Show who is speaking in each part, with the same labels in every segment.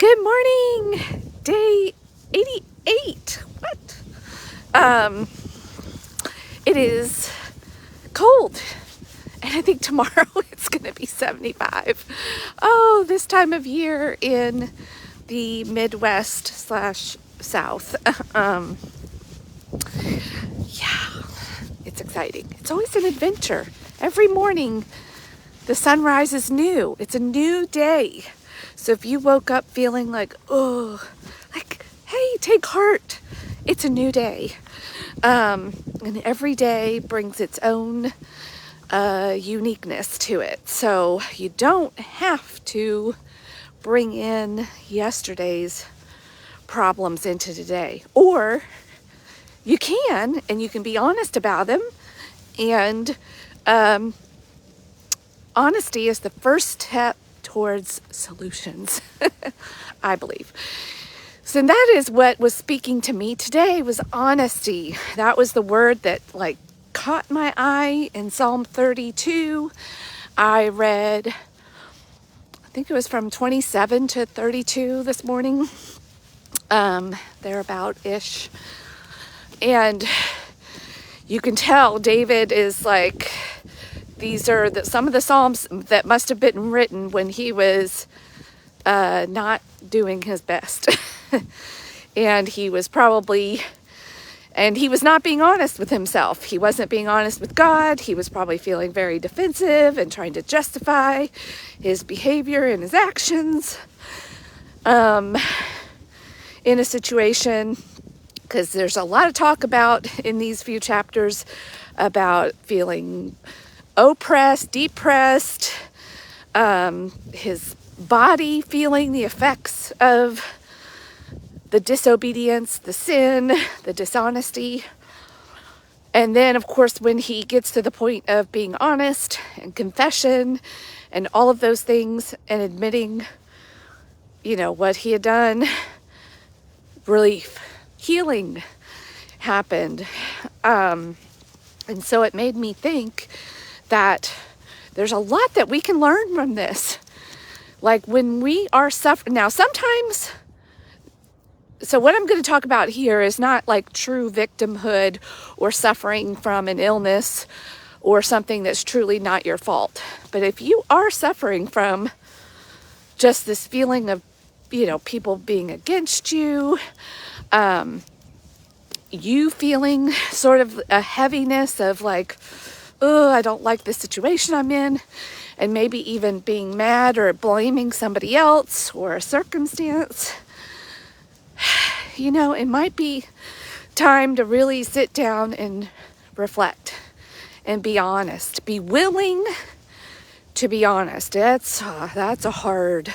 Speaker 1: Good morning. Day 88. What? It is cold. And I think tomorrow it's going to be 75. Oh, this time of year in the Midwest / South. Yeah, it's exciting. It's always an adventure. Every morning the sunrise is new. It's a new day. So if you woke up feeling like, oh, like, hey, take heart. It's a new day. And every day brings its own uniqueness to it. So you don't have to bring in yesterday's problems into today. Or you can, and you can be honest about them. And honesty is the first step towards solutions, I believe. So that is what was speaking to me today, was honesty. That was the word that caught my eye in Psalm 32. I read, I think it was from 27 to 32 this morning, thereabout-ish. And you can tell David is these are some of the Psalms that must have been written when he was not doing his best. And he was not being honest with himself. He wasn't being honest with God. He was probably feeling very defensive and trying to justify his behavior and his actions in a situation. Because there's a lot of talk about in these few chapters about feeling oppressed, depressed, his body feeling the effects of the disobedience, the sin, the dishonesty. And then, of course, when he gets to the point of being honest and confession and all of those things and admitting, what he had done, relief, healing happened. And so it made me think that there's a lot that we can learn from this. When we are suffering. Now, sometimes, so what I'm going to talk about here is not true victimhood or suffering from an illness or something that's truly not your fault. But if you are suffering from just this feeling of, people being against you, you feeling sort of a heaviness of oh, I don't like the situation I'm in, and maybe even being mad or blaming somebody else or a circumstance, it might be time to really sit down and reflect and be honest. Be willing to be honest. That's a hard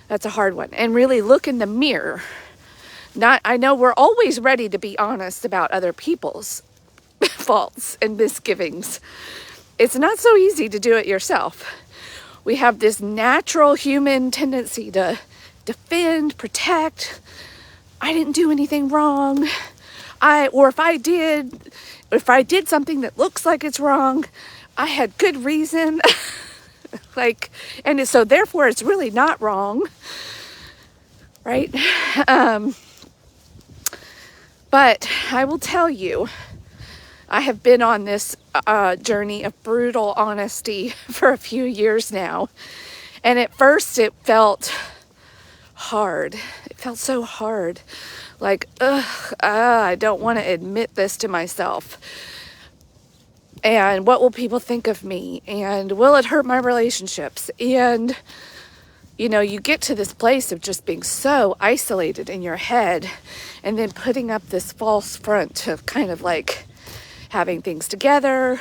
Speaker 1: one. And really look in the mirror. I know we're always ready to be honest about other people's faults and misgivings. It's not so easy to do it yourself. We have this natural human tendency to defend, protect. I didn't do anything wrong. If I did something that looks like it's wrong, I had good reason. So therefore it's really not wrong. Right? But I will tell you, I have been on this journey of brutal honesty for a few years now. And at first it felt hard. It felt so hard. I don't want to admit this to myself. And what will people think of me? And will it hurt my relationships? And, you get to this place of just being so isolated in your head and then putting up this false front of kind of having things together.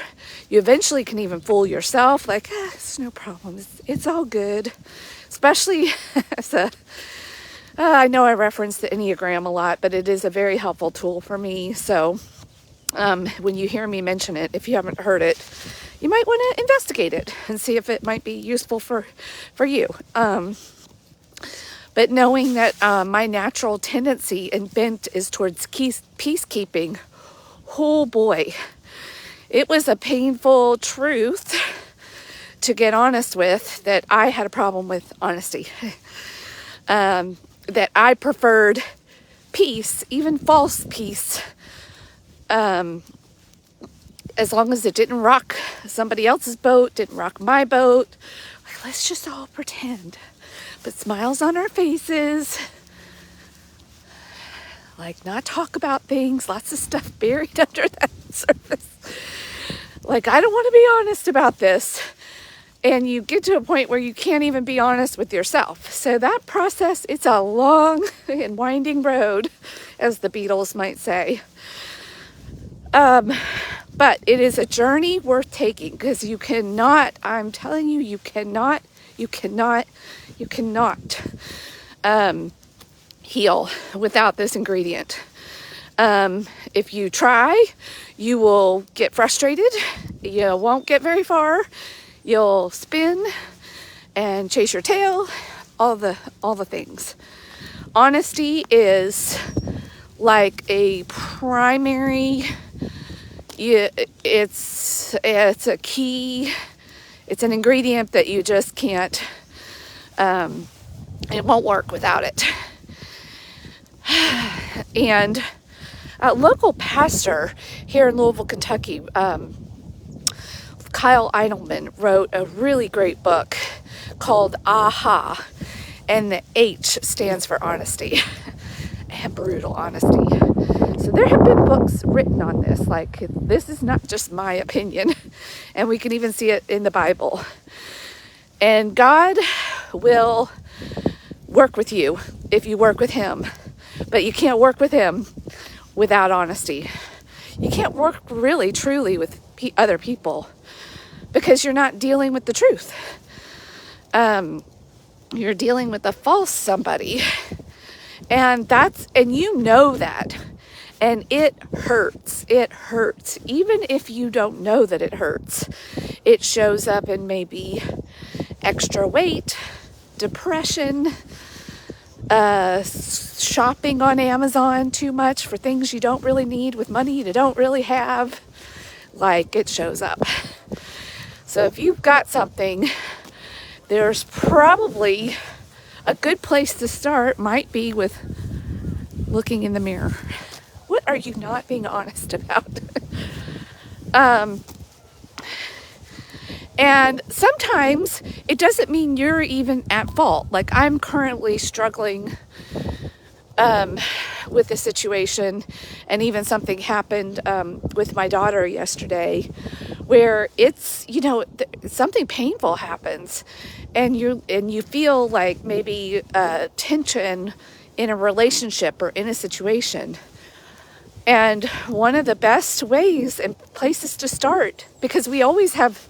Speaker 1: You eventually can even fool yourself, it's no problem. It's all good. Especially as I know I reference the Enneagram a lot, but it is a very helpful tool for me. So when you hear me mention it, if you haven't heard it, you might want to investigate it and see if it might be useful for you. But knowing that my natural tendency and bent is towards peacekeeping, oh boy, it was a painful truth to get honest with, that I had a problem with honesty. that I preferred peace, even false peace, as long as it didn't rock somebody else's boat, didn't rock my boat. Like, let's just all pretend. Put smiles on our faces. Like, not talk about things. Lots of stuff buried under that surface. Like, I don't want to be honest about this. And you get to a point where you can't even be honest with yourself. So that process, it's a long and winding road, as the Beatles might say. But it is a journey worth taking, because you cannot, I'm telling you, you cannot heal without this ingredient. If you try, you will get frustrated. You won't get very far. You'll spin and chase your tail, all the things. Honesty is like a primary, it's a key, it's an ingredient that you just can't, it won't work without it. And a local pastor here in Louisville, Kentucky, Kyle Eidelman, wrote a really great book called Aha, and the H stands for honesty, and brutal honesty. So there have been books written on this, like, this is not just my opinion, and we can even see it in the Bible. And God will work with you if you work with Him, but you can't work with Him without honesty. You can't work really, truly with other people, because you're not dealing with the truth. You're dealing with a false somebody. And you know that. And it hurts. It hurts. Even if you don't know that it hurts. It shows up in maybe extra weight, depression, shopping on Amazon too much for things you don't really need with money you don't really have. Like, it shows up. So if you've got something, there's probably a good place to start might be with looking in the mirror. What are you not being honest about? And sometimes it doesn't mean you're even at fault. Like, I'm currently struggling with the situation, and even something happened with my daughter yesterday where it's, something painful happens, and you feel like maybe tension in a relationship or in a situation. And one of the best ways and places to start, because we always have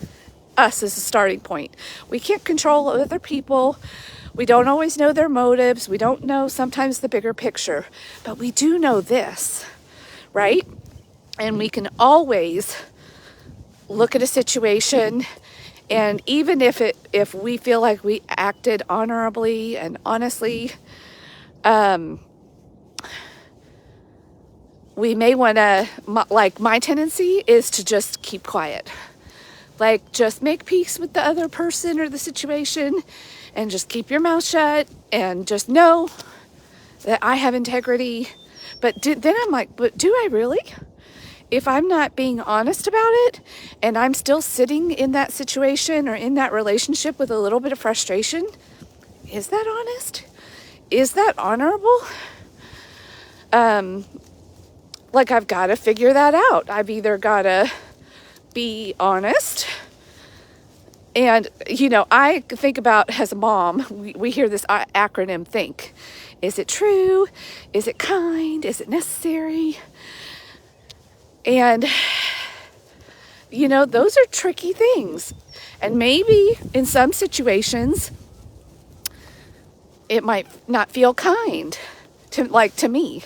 Speaker 1: us as a starting point. We can't control other people. We don't always know their motives. We don't know sometimes the bigger picture, but we do know this, right? And we can always look at a situation, and even if we feel like we acted honorably and honestly, we may want to, like, my tendency is to just keep quiet. Like, just make peace with the other person or the situation, and just keep your mouth shut, and just know that I have integrity. But then I'm like, but do I really? If I'm not being honest about it, and I'm still sitting in that situation or in that relationship with a little bit of frustration, is that honest? Is that honorable? Like, I've got to figure that out. I've either got to be honest. And, I think about, as a mom, we hear this acronym, THINK. Is it true? Is it kind? Is it necessary? And, those are tricky things. And maybe in some situations, it might not feel kind to me.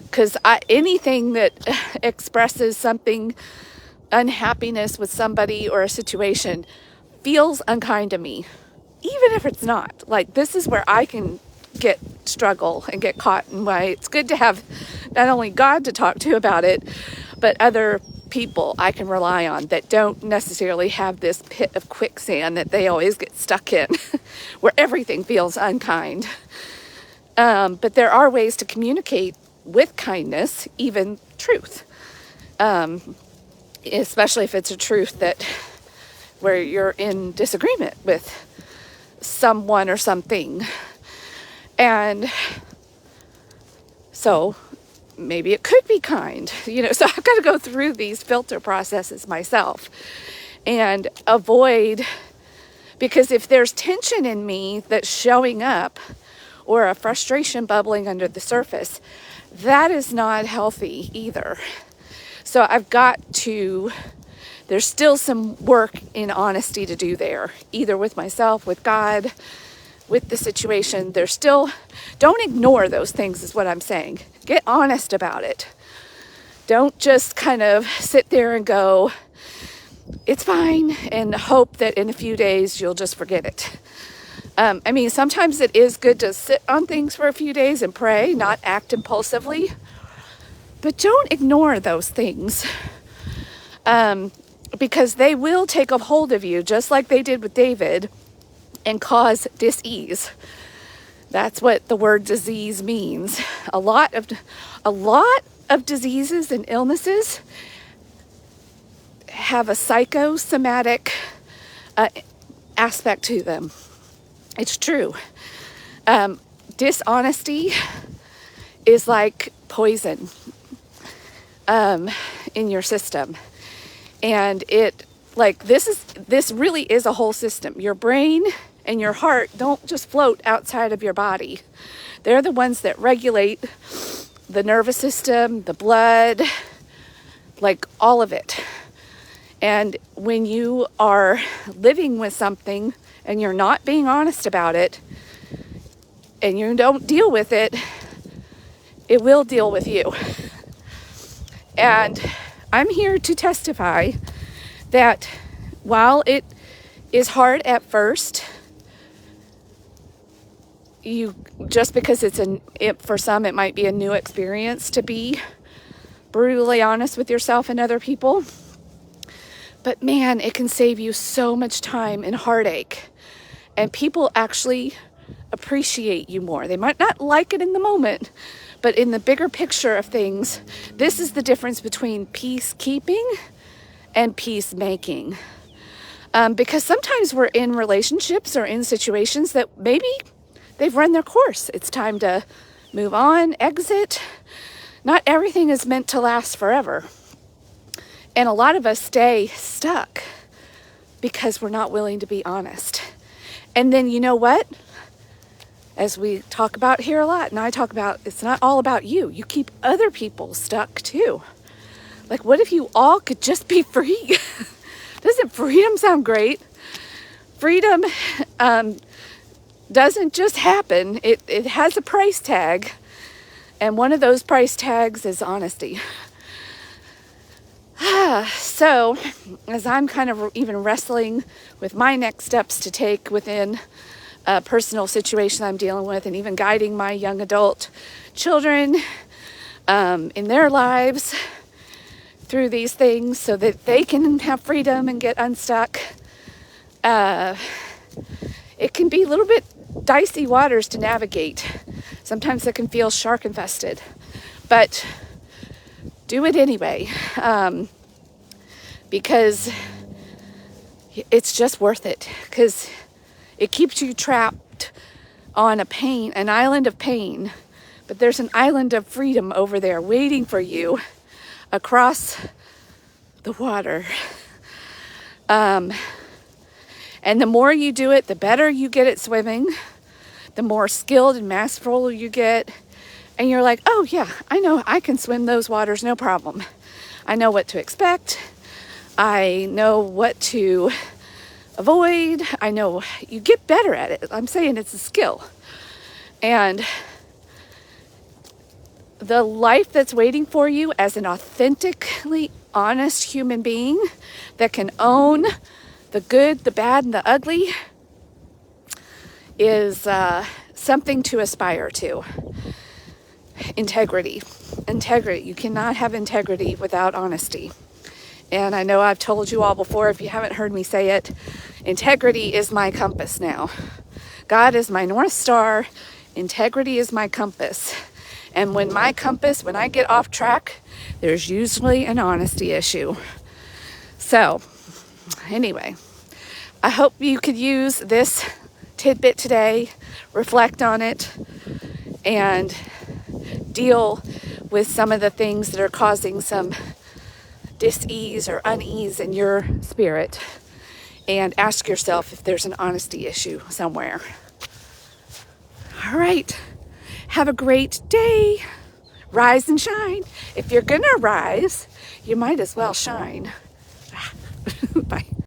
Speaker 1: Because anything that expresses something, unhappiness with somebody or a situation, feels unkind to me, even if it's not. Like, this is where I can struggle and get caught in why it's good to have not only God to talk to about it, but other people I can rely on that don't necessarily have this pit of quicksand that they always get stuck in, where everything feels unkind. But there are ways to communicate with kindness, even truth. Especially if it's a truth that where you're in disagreement with someone or something. And so maybe it could be kind, so I've got to go through these filter processes myself and avoid, because if there's tension in me that's showing up or a frustration bubbling under the surface, that is not healthy either. So there's still some work in honesty to do there, either with myself, with God, with the situation. Don't ignore those things is what I'm saying. Get honest about it. Don't just kind of sit there and go, it's fine, and hope that in a few days you'll just forget it. Sometimes it is good to sit on things for a few days and pray, not act impulsively. But don't ignore those things. Because they will take a hold of you, just like they did with David, and cause dis-ease. That's what the word disease means. A lot of diseases and illnesses have a psychosomatic aspect to them. It's true. Dishonesty is like poison in your system. And this really is a whole system. Your brain and your heart don't just float outside of your body. They're the ones that regulate the nervous system, the blood, like all of it. And when you are living with something and you're not being honest about it, and you don't deal with it, it will deal with you. And I'm here to testify that while it is hard at first, just because for some it might be a new experience to be brutally honest with yourself and other people, but man, it can save you so much time and heartache, and people actually appreciate you more. They might not like it in the moment, but in the bigger picture of things, this is the difference between peacekeeping and peacemaking. Because sometimes we're in relationships or in situations that maybe they've run their course. It's time to move on, exit. Not everything is meant to last forever. And a lot of us stay stuck because we're not willing to be honest. And then you know what? As we talk about here a lot, and I talk about, it's not all about you. You keep other people stuck too. Like, what if you all could just be free? Doesn't freedom sound great? Freedom doesn't just happen. It has a price tag. And one of those price tags is honesty. So, as I'm kind of even wrestling with my next steps to take within a personal situation I'm dealing with, and even guiding my young adult children in their lives through these things so that they can have freedom and get unstuck, it can be a little bit dicey waters to navigate. Sometimes it can feel shark infested, but do it anyway, because it's just worth it, because it keeps you trapped on an island of pain, but there's an island of freedom over there waiting for you across the water. And the more you do it, the better you get at swimming, the more skilled and masterful you get. And you're like, oh yeah, I know I can swim those waters, no problem. I know what to expect. I know what to avoid. I know you get better at it. I'm saying it's a skill. And the life that's waiting for you as an authentically honest human being that can own the good, the bad, and the ugly is something to aspire to. Integrity. You cannot have integrity without honesty. And I know I've told you all before, if you haven't heard me say it, integrity is my compass now. God is my North Star, Integrity is my compass. And when I get off track, there's usually an honesty issue. So, anyway, I hope you could use this tidbit today, reflect on it, and deal with some of the things that are causing some dis-ease or unease in your spirit, and ask yourself if there's an honesty issue somewhere. All right. Have a great day. Rise and shine. If you're gonna rise, you might as well shine.